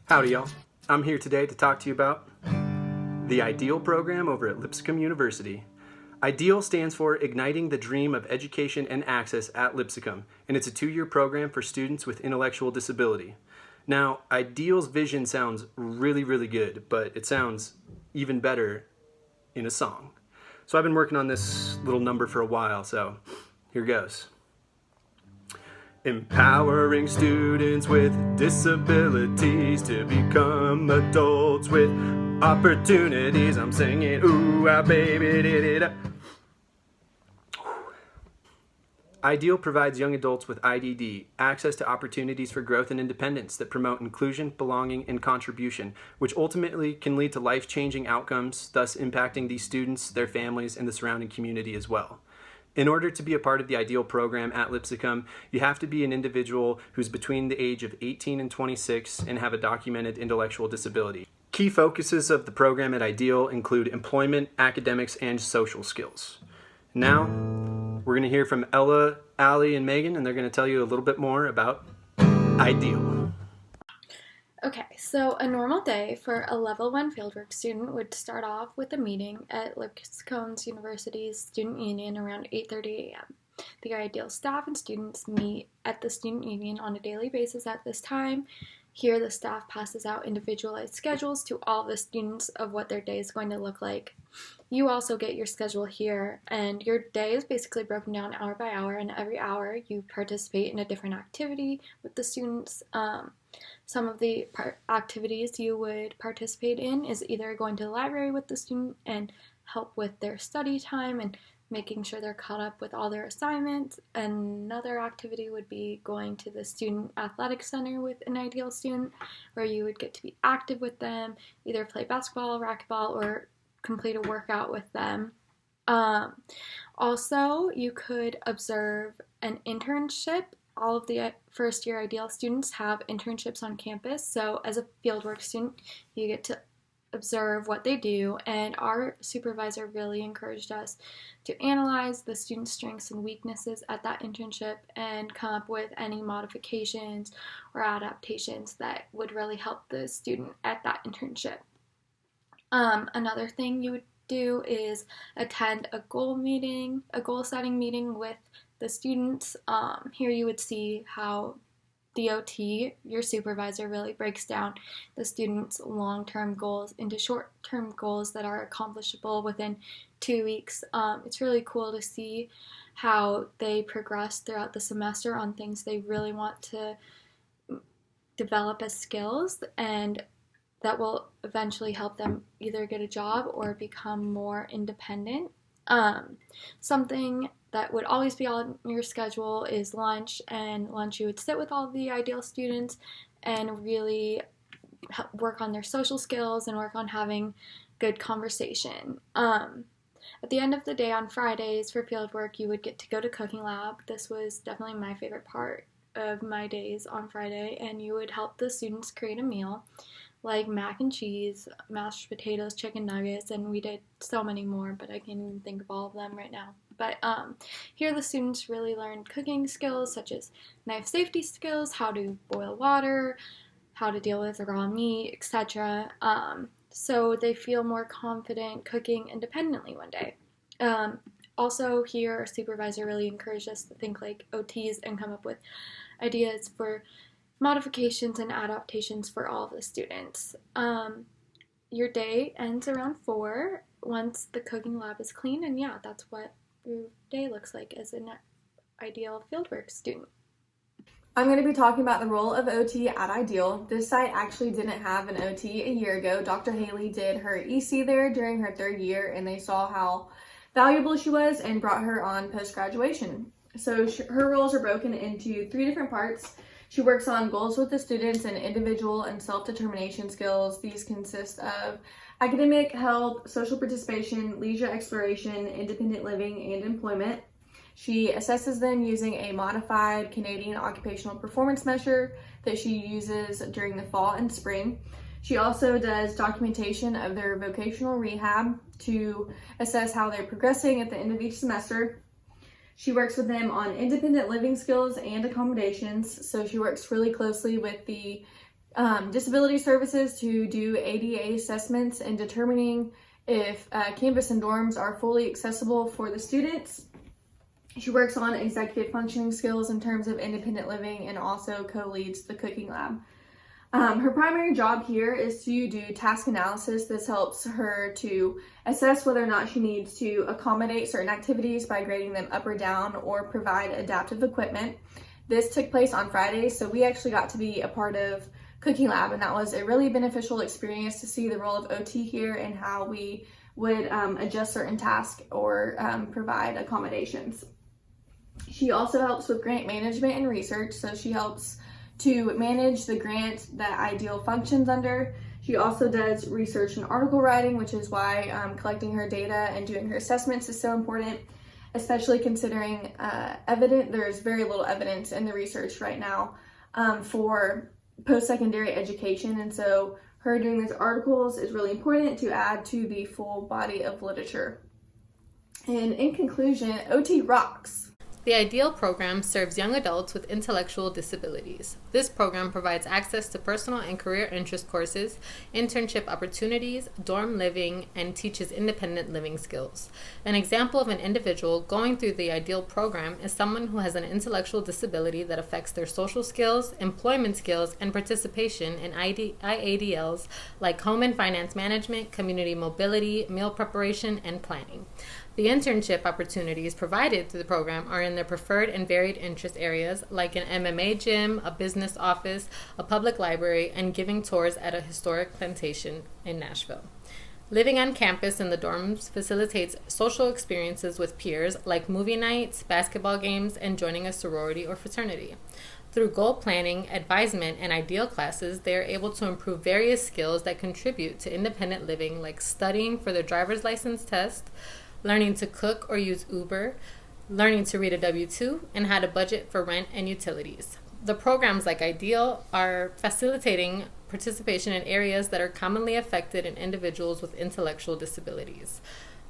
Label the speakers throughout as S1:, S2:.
S1: Howdy y'all, I'm here today to talk to you about the IDEAL program over at Lipscomb University. IDEAL stands for Igniting the Dream of Education and Access at Lipscomb, and it's a 2-year program for students with intellectual disability. Now, IDEAL's vision sounds really good, but it sounds even better in a song. So I've been working on this little number for a while, so here goes. Empowering students with disabilities to become adults with opportunities. I'm singing, ooh, ah, baby, did it. IDEAL provides young adults with IDD access to opportunities for growth and independence that promote inclusion, belonging, and contribution, which ultimately can lead to life-changing outcomes, thus impacting these students, their families, and the surrounding community as well. In order to be a part of the IDEAL program at Lipscomb, you have to be an individual who's between the age of 18 and 26 and have a documented intellectual disability. Key focuses of the program at IDEAL include employment, academics, and social skills. Now, we're going to hear from Ella, Allie, and Megan, and they're going to tell you a little bit more about IDEAL.
S2: Okay, so a normal day for a level 1 fieldwork student would start off with a meeting at Lipscomb University's Student Union around 8:30 a.m. The IDEAL staff and students meet at the Student Union on a daily basis at this time. Here, the staff passes out individualized schedules to all the students of what their day is going to look like. You also get your schedule here, and your day is basically broken down hour by hour, and every hour you participate in a different activity with the students. Some of the activities you would participate in is either going to the library with the student and help with their study time and making sure they're caught up with all their assignments. Another activity would be going to the student athletic center with an IDEAL student, where you would get to be active with them, either play basketball, racquetball, or complete a workout with them. Also, you could observe an internship. All of the first year IDEAL students have internships on campus, so as a fieldwork student, you get to observe what they do, and our supervisor really encouraged us to analyze the students' strengths and weaknesses at that internship and come up with any modifications or adaptations that would really help the student at that internship. Another thing you would do is attend a goal setting meeting with the students. Here you would see how the OT, your supervisor, really breaks down the students' long-term goals into short-term goals that are accomplishable within 2 weeks. It's really cool to see how they progress throughout the semester on things they really want to develop as skills, and that will eventually help them either get a job or become more independent. Something that would always be on your schedule is lunch, and lunch you would sit with all the IDEAL students and really work on their social skills and work on having good conversation. At the end of the day on Fridays for fieldwork, you would get to go to cooking lab. This was definitely my favorite part of my days on Friday, and you would help the students create a meal like mac and cheese, mashed potatoes, chicken nuggets, and we did so many more, but I can't even think of all of them right now. But here the students really learned cooking skills such as knife safety skills, how to boil water, how to deal with raw meat, etc. So they feel more confident cooking independently one day. Also here our supervisor really encouraged us to think like OTs and come up with ideas for modifications and adaptations for all of the students. Your day ends around 4 once the cooking lab is clean, and yeah, that's what your day looks like as an IDEAL fieldwork student.
S3: I'm going to be talking about the role of OT at IDEAL. This site actually didn't have an OT a year ago. Dr. Haley did her EC there during her 3rd year, and they saw how valuable she was and brought her on post-graduation. So her roles are broken into 3 different parts. She works on goals with the students and individual and self-determination skills. These consist of academic, health, social participation, leisure exploration, independent living, and employment. She assesses them using a modified Canadian occupational performance measure that she uses during the fall and spring. She also does documentation of their vocational rehab to assess how they're progressing at the end of each semester. She works with them on independent living skills and accommodations, so she works really closely with the disability services to do ADA assessments and determining if campus and dorms are fully accessible for the students. She works on executive functioning skills in terms of independent living and also co-leads the cooking lab. Her primary job here is to do task analysis. This helps her to assess whether or not she needs to accommodate certain activities by grading them up or down or provide adaptive equipment. This took place on Fridays, so we actually got to be a part of cooking lab, and that was a really beneficial experience to see the role of OT here and how we would adjust certain tasks or provide accommodations. She also helps with grant management and research, so she helps to manage the grant that IDEAL functions under. She also does research and article writing, which is why collecting her data and doing her assessments is so important, especially considering there's very little evidence in the research right now for post-secondary education, and so her doing these articles is really important to add to the full body of literature. And in conclusion, OT rocks.
S4: The IDEAL program serves young adults with intellectual disabilities. This program provides access to personal and career interest courses, internship opportunities, dorm living, and teaches independent living skills. An example of an individual going through the IDEAL program is someone who has an intellectual disability that affects their social skills, employment skills, and participation in IADLs like home and finance management, community mobility, meal preparation, and planning. The internship opportunities provided through the program are in their preferred and varied interest areas like an MMA gym, a business office, a public library, and giving tours at a historic plantation in Nashville. Living on campus in the dorms facilitates social experiences with peers like movie nights, basketball games, and joining a sorority or fraternity. Through goal planning, advisement, and IDEAL classes, they are able to improve various skills that contribute to independent living like studying for their driver's license test, learning to cook or use Uber, learning to read a W-2, and how to budget for rent and utilities. The programs like IDEAL are facilitating participation in areas that are commonly affected in individuals with intellectual disabilities.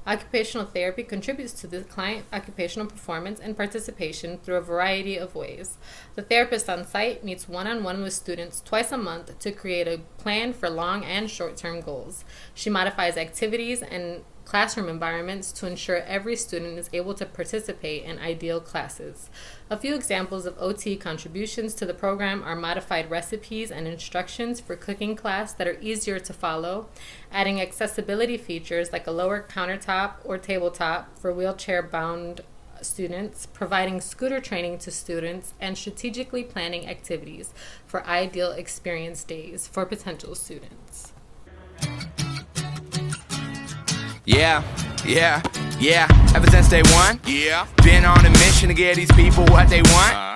S4: Occupational therapy contributes to the client occupational performance and participation through a variety of ways. The therapist on site meets one-on-one with students twice a month to create a plan for long and short-term goals. She modifies activities and classroom environments to ensure every student is able to participate in IDEAL classes. A few examples of OT contributions to the program are modified recipes and instructions for cooking class that are easier to follow, adding accessibility features like a lower countertop or tabletop for wheelchair-bound students, providing scooter training to students, and strategically planning activities for IDEAL experience days for potential students.
S5: Yeah. Ever since day one, been on a mission to give these people what they want.